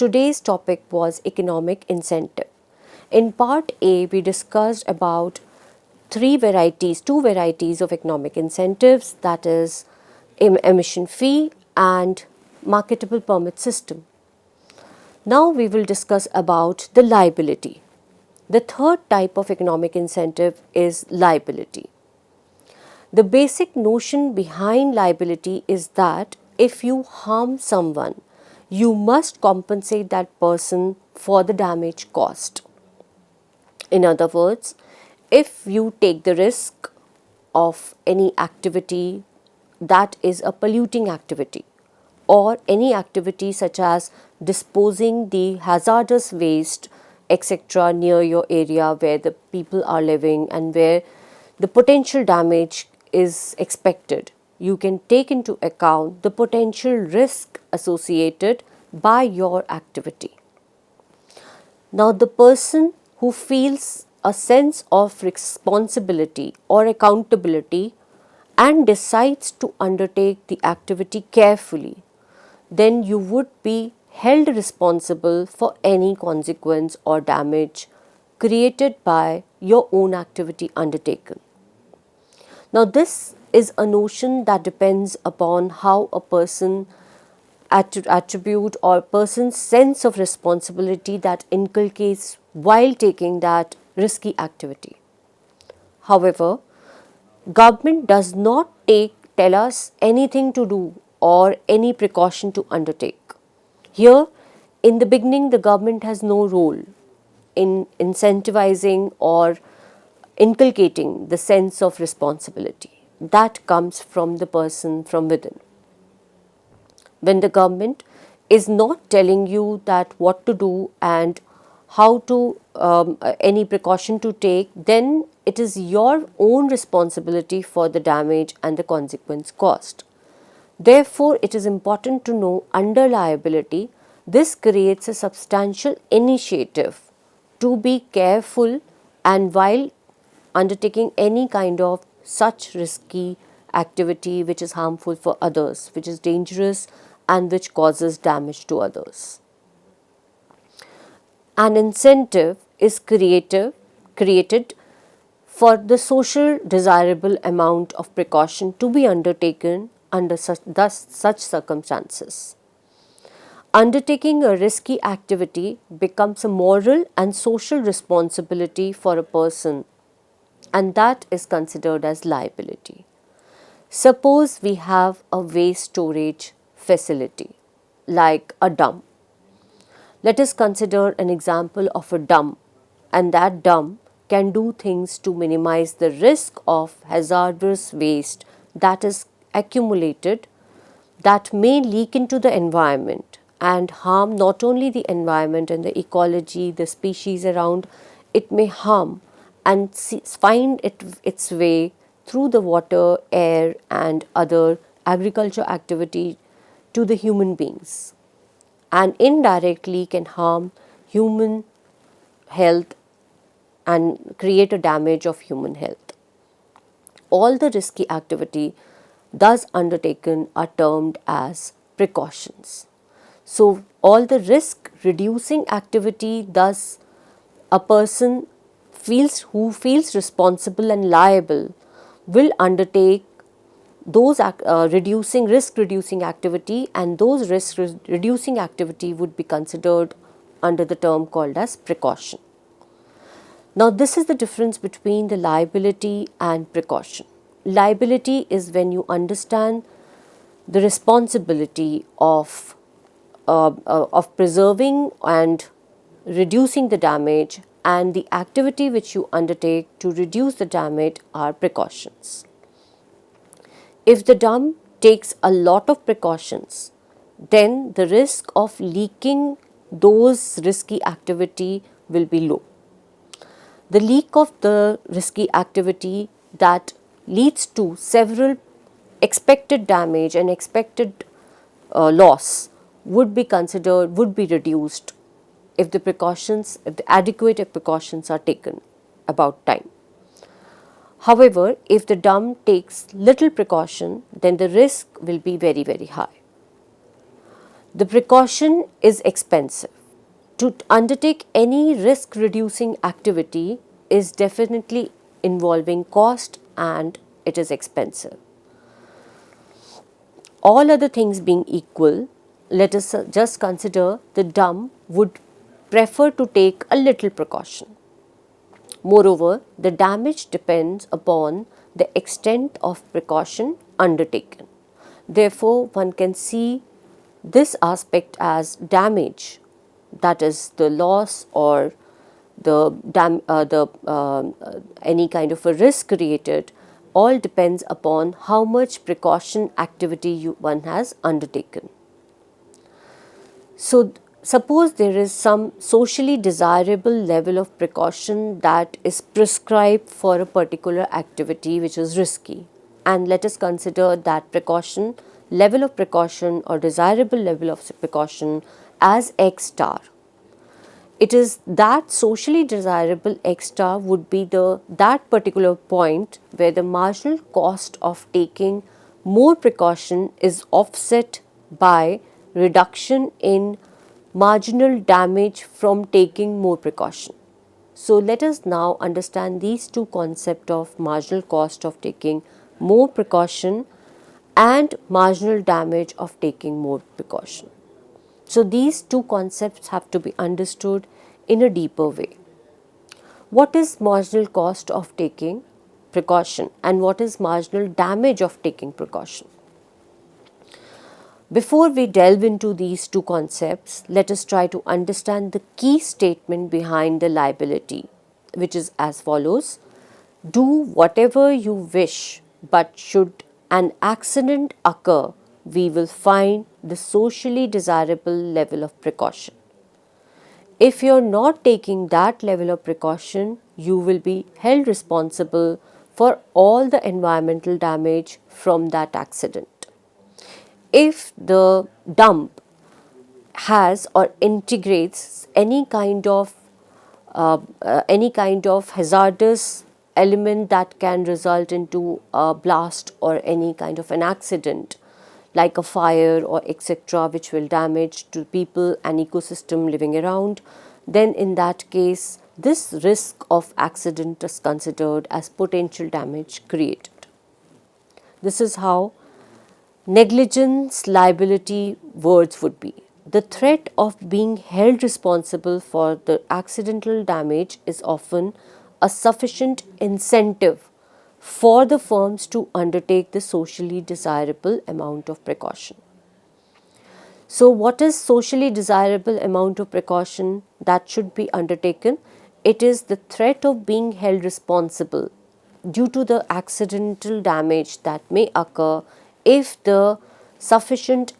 today's topic was economic incentive. In part A, we discussed about two varieties of economic incentives, that is emission fee and marketable permit system. Now we will discuss about the liability. The third type of economic incentive is liability. The basic notion behind liability is that if you harm someone, you must compensate that person for the damage caused. In other words, if you take the risk of any activity that is a polluting activity, or any activity such as disposing the hazardous waste etc. near your area where the people are living and where the potential damage is expected, you can take into account the potential risk associated by your activity. Now, the person who feels a sense of responsibility or accountability and decides to undertake the activity carefully, then you would be held responsible for any consequence or damage created by your own activity undertaken. Now, this is a notion that depends upon how a person attribute or person's sense of responsibility that inculcates while taking that risky activity. However, government does not tell us anything to do or any precaution to undertake. Here, in the beginning, the government has no role in incentivizing or inculcating the sense of responsibility. That comes from the person from within. When the government is not telling you that what to do and how to any precaution to take, then it is your own responsibility for the damage and the consequence caused. Therefore, it is important to know under liability, this creates a substantial initiative to be careful and while undertaking any kind of such risky activity which is harmful for others, which is dangerous and which causes damage to others. An incentive is created for the social desirable amount of precaution to be undertaken under such circumstances. Undertaking a risky activity becomes a moral and social responsibility for a person, and that is considered as liability. Suppose we have a waste storage facility like a dump. Let us consider an example of a dump, and that dump can do things to minimize the risk of hazardous waste that is accumulated that may leak into the environment and harm not only the environment and the ecology, the species around, it may harm and find its way through the water, air and other agriculture activity to the human beings and indirectly can harm human health and create a damage of human health. All the risky activity thus undertaken are termed as precautions. So, all the risk reducing activity thus a person who feels responsible and liable will undertake those risk reducing activity, and those risk reducing activity would be considered under the term called as precaution. Now, this is the difference between the liability and precaution. Liability is when you understand the responsibility of preserving and reducing the damage, and the activity which you undertake to reduce the damage are precautions. If the dump takes a lot of precautions, then the risk of leaking those risky activity will be low. The leak of the risky activity that leads to several expected damage and expected loss would be reduced if the adequate precautions are taken about time. However, if the dump takes little precaution, then the risk will be very, very high. The precaution is expensive. To undertake any risk reducing activity is definitely involving cost and it is expensive. All other things being equal, let us just consider the dumb would prefer to take a little precaution. Moreover, the damage depends upon the extent of precaution undertaken. Therefore, one can see this aspect as damage, that is the loss or any kind of a risk created, all depends upon how much precaution activity one has undertaken. So, suppose there is some socially desirable level of precaution that is prescribed for a particular activity which is risky, and let us consider that precaution, level of precaution or desirable level of precaution as X star. It is that socially desirable X star would be that particular point where the marginal cost of taking more precaution is offset by reduction in marginal damage from taking more precaution. So, let us now understand these two concepts of marginal cost of taking more precaution and marginal damage of taking more precaution. So, these two concepts have to be understood in a deeper way. What is marginal cost of taking precaution and what is marginal damage of taking precaution? Before we delve into these two concepts, let us try to understand the key statement behind the liability, which is as follows: do whatever you wish, but should an accident occur, we will find the socially desirable level of precaution. If you are not taking that level of precaution, you will be held responsible for all the environmental damage from that accident. If the dump has or integrates any kind of hazardous element that can result into a blast or any kind of an accident like a fire or etc., which will damage to people and ecosystem living around, then in that case this risk of accident is considered as potential damage created. This is how negligence liability words would be. The threat of being held responsible for the accidental damage is often a sufficient incentive for the firms to undertake the socially desirable amount of precaution. So, what is socially desirable amount of precaution that should be undertaken? It is the threat of being held responsible due to the accidental damage that may occur if the sufficient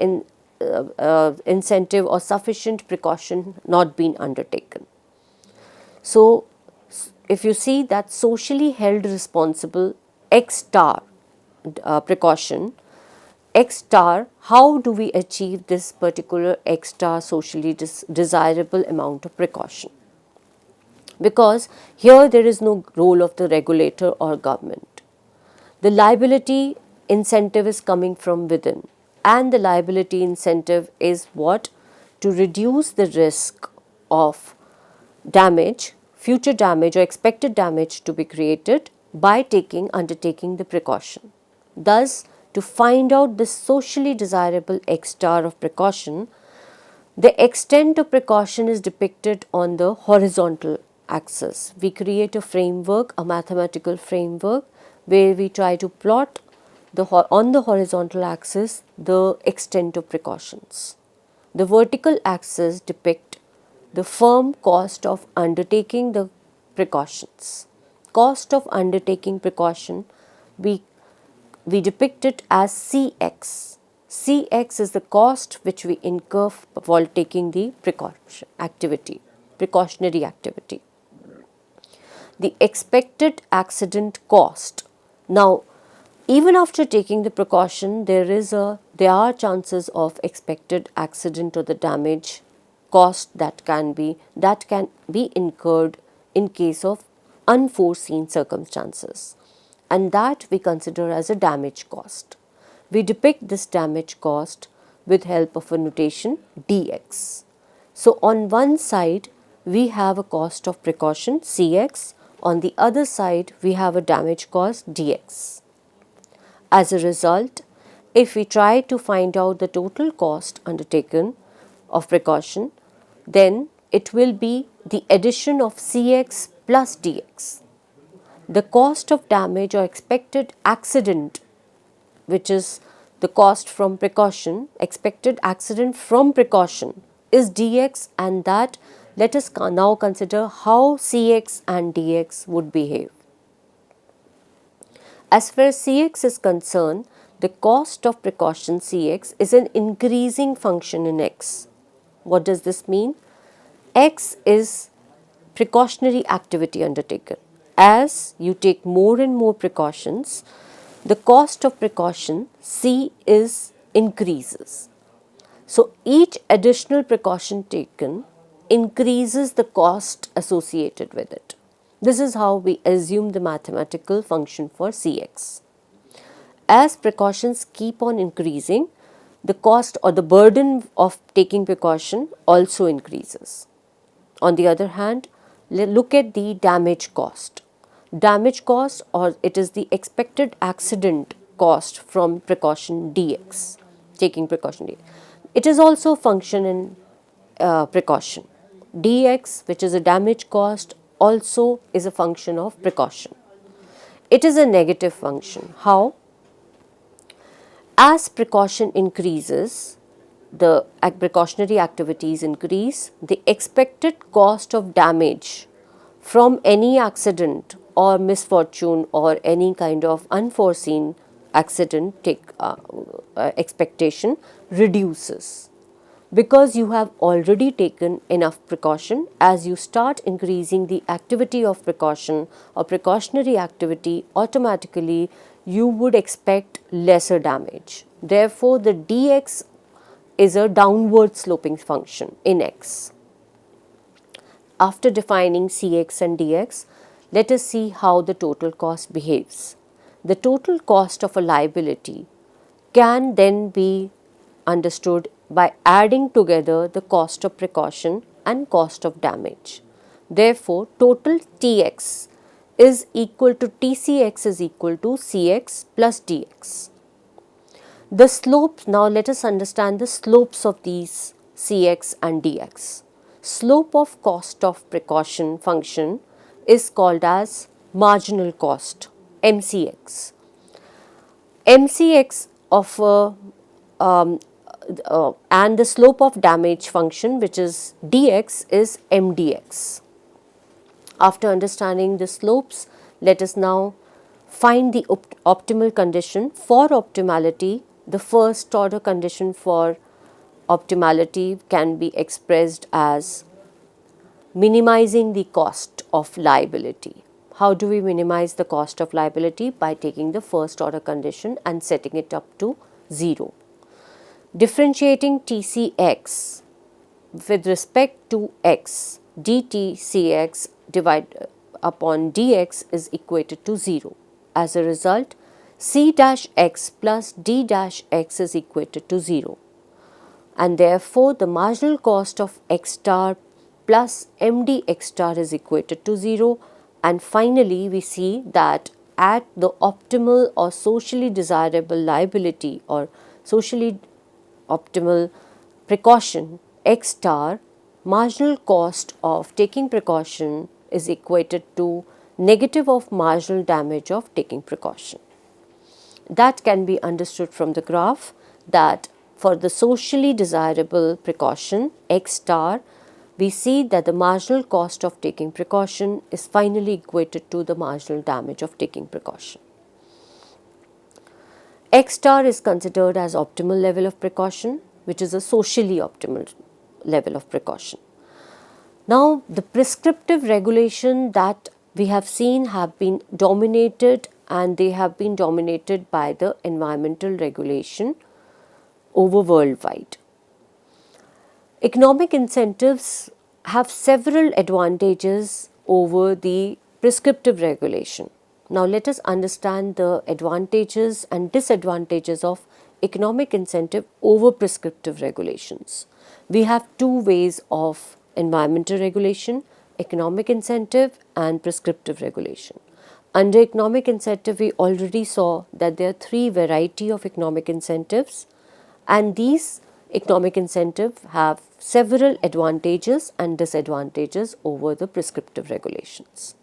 incentive or sufficient precaution not been undertaken. So, if you see that socially held responsible X star precaution, X star, how do we achieve this particular X star socially desirable amount of precaution? Because here there is no role of the regulator or government. The liability incentive is coming from within, and the liability incentive is what? To reduce the risk of damage, future damage or expected damage to be created by undertaking the precaution. Thus, to find out the socially desirable X star of precaution, the extent of precaution is depicted on the horizontal axis. We create a framework, a mathematical framework, where we try to plot on the horizontal axis the extent of precautions. The vertical axis depict the firm cost of undertaking the precautions. Cost of undertaking precaution, we depict it as CX. CX is the cost which we incur while taking the precautionary activity. The expected accident cost. Now, even after taking the precaution, there are chances of expected accident or the damage cost that can be incurred in case of unforeseen circumstances, and that we consider as a damage cost. We depict this damage cost with help of a notation dx. So on one side we have a cost of precaution Cx, on the other side we have a damage cost Dx. As a result, if we try to find out the total cost undertaken of precaution, then it will be the addition of Cx plus Dx. The cost of damage or expected accident, which is the cost from precaution, expected accident from precaution, is Dx, and that let us now consider how Cx and Dx would behave. As far as Cx is concerned, the cost of precaution Cx is an increasing function in x. What does this mean? X is precautionary activity undertaken. As you take more and more precautions, the cost of precaution C is increases. So each additional precaution taken increases the cost associated with it. This is how we assume the mathematical function for Cx. As precautions keep on increasing, the cost or the burden of taking precaution also increases. On the other hand, look at the damage cost. Damage cost, or it is the expected accident cost from precaution Dx, taking precaution Dx. It is also a function in precaution. Dx, which is a damage cost, also is a function of precaution. It is a negative function. How? As precaution increases, the precautionary activities increase, the expected cost of damage from any accident or misfortune or any kind of unforeseen accident expectation reduces. Because you have already taken enough precaution, as you start increasing the activity of precaution or precautionary activity, automatically you would expect lesser damage. Therefore, the Dx is a downward sloping function in x. After defining Cx and Dx, let us see how the total cost behaves. The total cost of a liability can then be understood by adding together the cost of precaution and cost of damage. Therefore, total Tx is equal to Tcx is equal to Cx plus Dx. The slopes, now let us understand the slopes of these Cx and Dx. Slope of cost of precaution function is called as marginal cost, MCX. MCX of and the slope of damage function, which is Dx, is MDX. After understanding the slopes, let us now find the optimal condition. For optimality, the first order condition for optimality can be expressed as minimizing the cost of liability. How do we minimize the cost of liability? By taking the first order condition and setting it up to 0. Differentiating Tcx with respect to x, dTcx divided upon dx is equated to 0. As a result, c dash x plus d dash x is equated to 0. And therefore, the marginal cost of x star plus md x star is equated to 0. And finally, we see that at the optimal or socially desirable liability or socially optimal precaution x star, marginal cost of taking precaution is equated to negative of marginal damage of taking precaution. That can be understood from the graph that for the socially desirable precaution x star, we see that the marginal cost of taking precaution is finally equated to the marginal damage of taking precaution. X star is considered as optimal level of precaution, which is a socially optimal level of precaution. Now, the prescriptive regulation that we have seen have been dominated, and they have been dominated by the environmental regulation over worldwide. Economic incentives have several advantages over the prescriptive regulation. Now, let us understand the advantages and disadvantages of economic incentive over prescriptive regulations. We have two ways of environmental regulation: economic incentive and prescriptive regulation. Under economic incentive, we already saw that there are three varieties of economic incentives, and these economic incentives have several advantages and disadvantages over the prescriptive regulations.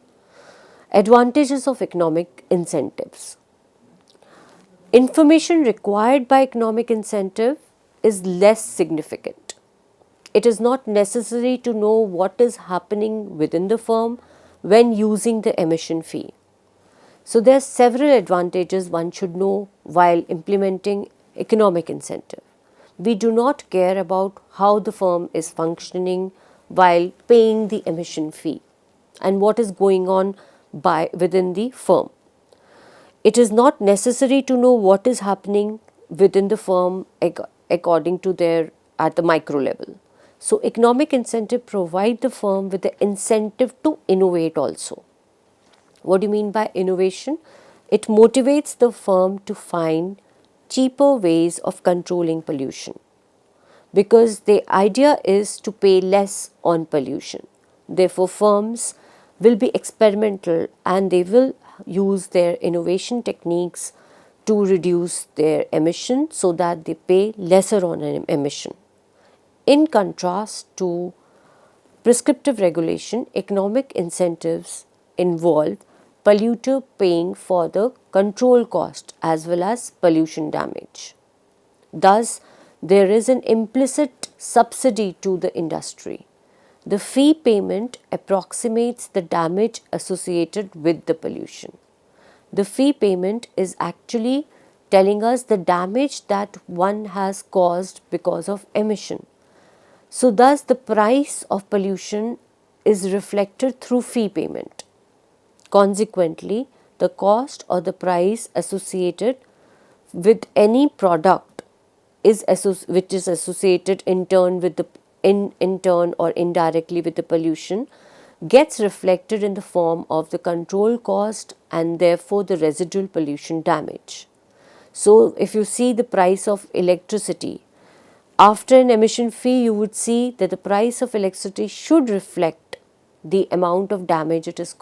Advantages of economic incentives. Information required by economic incentive is less significant. It is not necessary to know what is happening within the firm when using the emission fee. So there are several advantages one should know while implementing economic incentive. We do not care about how the firm is functioning while paying the emission fee and what is going on within the firm. It is not necessary to know what is happening within the firm according to their at the micro level. So economic incentive provide the firm with the incentive to innovate also. What do you mean by innovation? It motivates the firm to find cheaper ways of controlling pollution, because the idea is to pay less on pollution. Therefore, firms will be experimental and they will use their innovation techniques to reduce their emission so that they pay lesser on an emission. In contrast to prescriptive regulation, economic incentives involve polluter paying for the control cost as well as pollution damage. Thus, there is an implicit subsidy to the industry. The fee payment approximates the damage associated with the pollution. The fee payment is actually telling us the damage that one has caused because of emission. So thus the price of pollution is reflected through fee payment. Consequently, the cost or the price associated with any product which is associated in turn with the in turn or indirectly with the pollution gets reflected in the form of the control cost and therefore the residual pollution damage. So if you see the price of electricity, after an emission fee, you would see that the price of electricity should reflect the amount of damage it is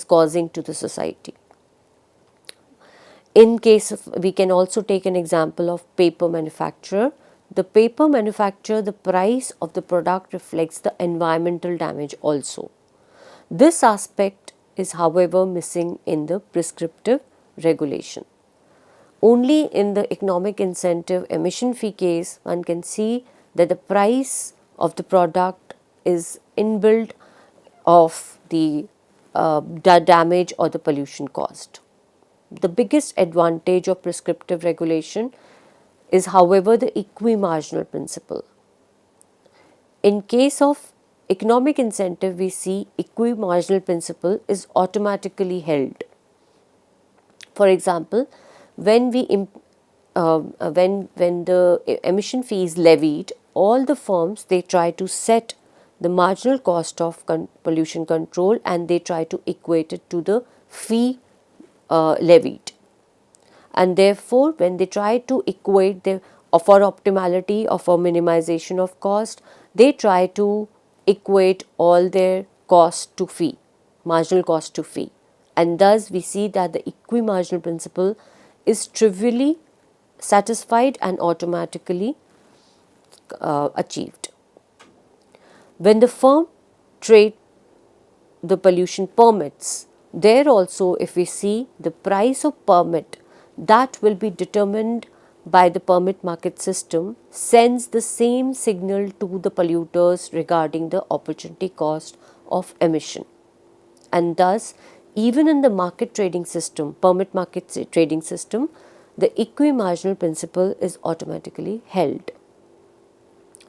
causing to the society. In case of, we can also take an example of paper manufacturer. The paper manufacturer, the price of the product reflects the environmental damage also. This aspect is however missing in the prescriptive regulation. Only in the economic incentive emission fee case one can see that the price of the product is inbuilt of the damage or the pollution caused. The biggest advantage of prescriptive regulation is however the equi-marginal principle. In case of economic incentive, we see equi-marginal principle is automatically held. For example, when the emission fee is levied, all the firms they try to set the marginal cost of pollution control and they try to equate it to the fee levied. And therefore, when they try to equate for optimality or for minimization of cost, they try to equate all their cost to fee, marginal cost to fee. And thus, we see that the equi-marginal principle is trivially satisfied and automatically achieved. When the firm trade the pollution permits, there also if we see the price of permit that will be determined by the permit market system sends the same signal to the polluters regarding the opportunity cost of emission. And thus, even in the market trading system, permit market trading system, the equi-marginal principle is automatically held.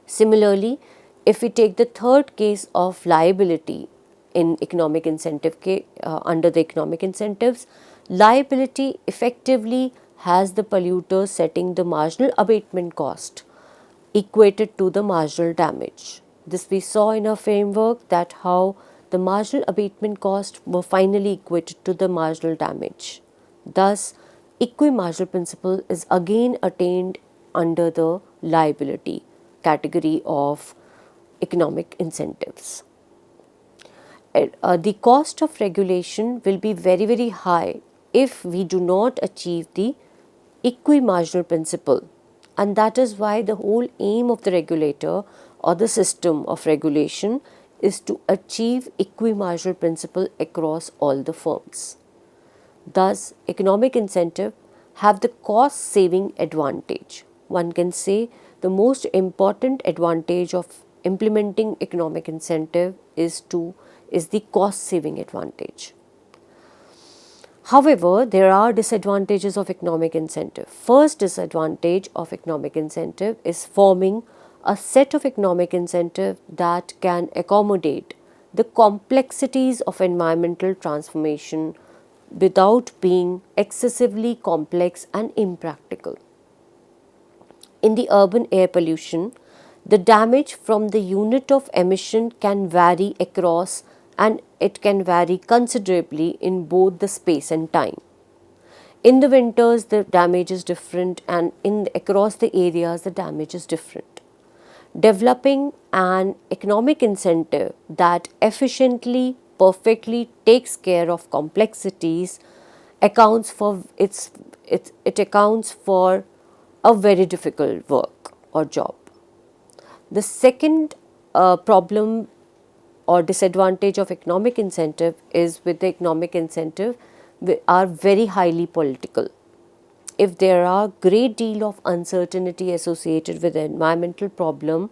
Similarly, if we take the third case of liability in economic incentive under the economic incentives, liability effectively has the polluter setting the marginal abatement cost equated to the marginal damage. This we saw in our framework, that how the marginal abatement cost were finally equated to the marginal damage. Thus, equi-marginal principle is again attained under the liability category of economic incentives. The cost of regulation will be very, very high if we do not achieve the equimarginal principle. And that is why the whole aim of the regulator or the system of regulation is to achieve equimarginal principle across all the firms. Thus, economic incentive have the cost saving advantage. One can say the most important advantage of implementing economic incentive is the cost saving advantage. However, there are disadvantages of economic incentive. First disadvantage of economic incentive is forming a set of economic incentive that can accommodate the complexities of environmental transformation without being excessively complex and impractical. In the urban air pollution, the damage from the unit of emission can vary across, and it can vary considerably in both the space and time. In the winters, the damage is different, and across the areas, the damage is different. Developing an economic incentive that efficiently, perfectly takes care of complexities accounts for it accounts for a very difficult work or job. The second problem or disadvantage of economic incentive is with the economic incentive are very highly political. If there are great deal of uncertainty associated with the environmental problem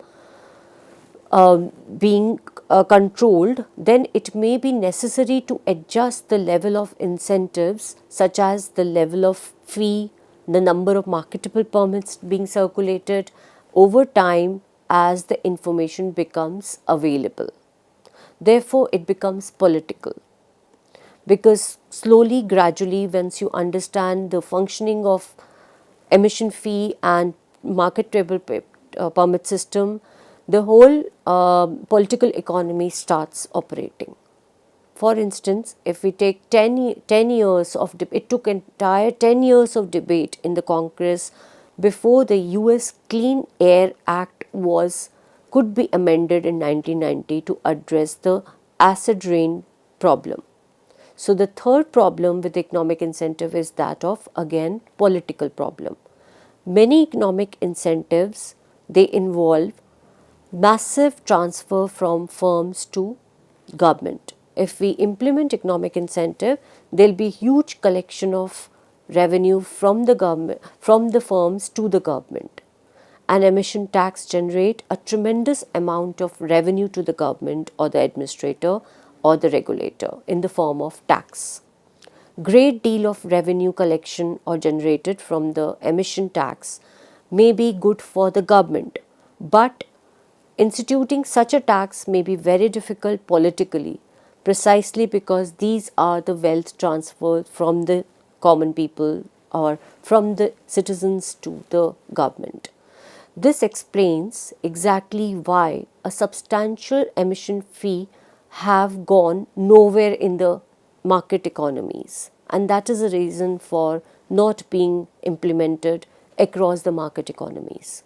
being controlled, then it may be necessary to adjust the level of incentives, such as the level of fee, the number of marketable permits being circulated over time as the information becomes available. Therefore, it becomes political, because slowly, gradually, once you understand the functioning of emission fee and marketable permit system, the whole political economy starts operating. For instance, if we take 10 years of it took entire 10 years of debate in the Congress before the US Clean Air Act could be amended in 1990 to address the acid rain problem. So the third problem with economic incentive is that of, again, political problem. Many economic incentives, they involve massive transfer from firms to government. If we implement economic incentive, there will be huge collection of revenue from the government, from the firms to the government. An emission tax generate a tremendous amount of revenue to the government or the administrator or the regulator in the form of tax. Great deal of revenue collection or generated from the emission tax may be good for the government, but instituting such a tax may be very difficult politically, precisely because these are the wealth transferred from the common people or from the citizens to the government. This explains exactly why a substantial emission fee have gone nowhere in the market economies, and that is a reason for not being implemented across the market economies.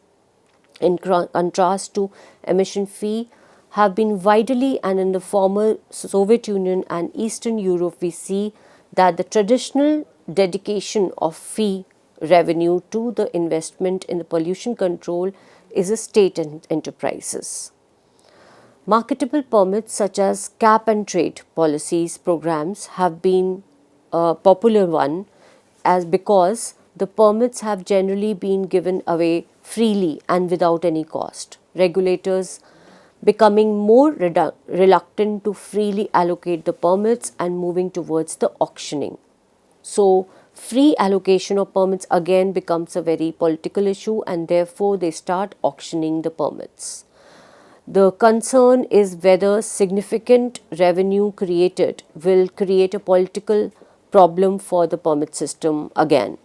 In contrast to emission fee have been widely, and in the former Soviet Union and Eastern Europe we see that the traditional dedication of fee revenue to the investment in the pollution control is a state enterprises. Marketable permits such as cap and trade policies programs have been a popular one, as because the permits have generally been given away freely and without any cost. Regulators becoming more reluctant to freely allocate the permits and moving towards the auctioning. So, free allocation of permits again becomes a very political issue, and therefore they start auctioning the permits. The concern is whether significant revenue created will create a political problem for the permit system again.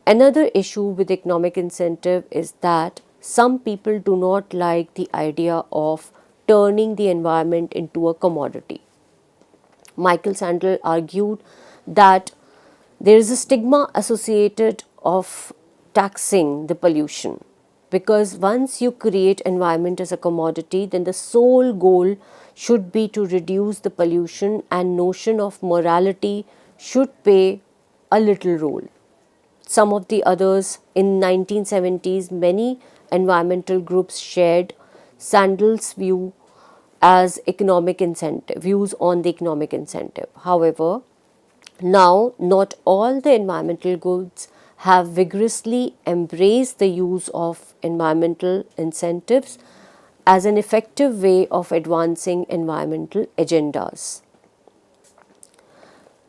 Another issue with economic incentive is that some people do not like the idea of turning the environment into a commodity. Michael Sandel argued that there is a stigma associated of taxing the pollution. because once you create environment as a commodity, then the sole goal should be to reduce the pollution, and notion of morality should play a little role. Some of the others in 1970s, many environmental groups shared Sandel's view as economic incentive, views on the economic incentive. However, now not all the environmental groups have vigorously embraced the use of environmental incentives as an effective way of advancing environmental agendas.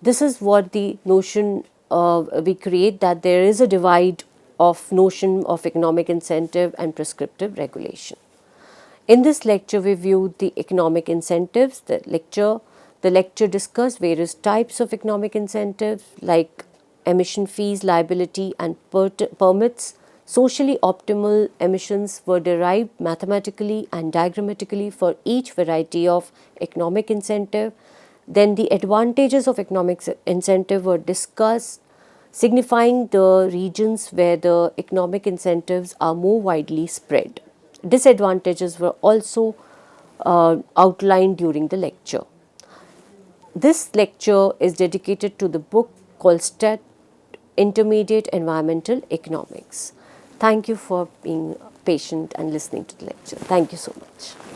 This is what the notion we create, that there is a divide of notion of economic incentive and prescriptive regulation. In this lecture, we viewed the economic incentives. The lecture discussed various types of economic incentives like emission fees, liability, and permits. Socially optimal emissions were derived mathematically and diagrammatically for each variety of economic incentive. Then the advantages of economic incentive were discussed, signifying the regions where the economic incentives are more widely spread. Disadvantages were also outlined during the lecture. This lecture is dedicated to the book called STET, Intermediate Environmental Economics. Thank you for being patient and listening to the lecture. Thank you so much.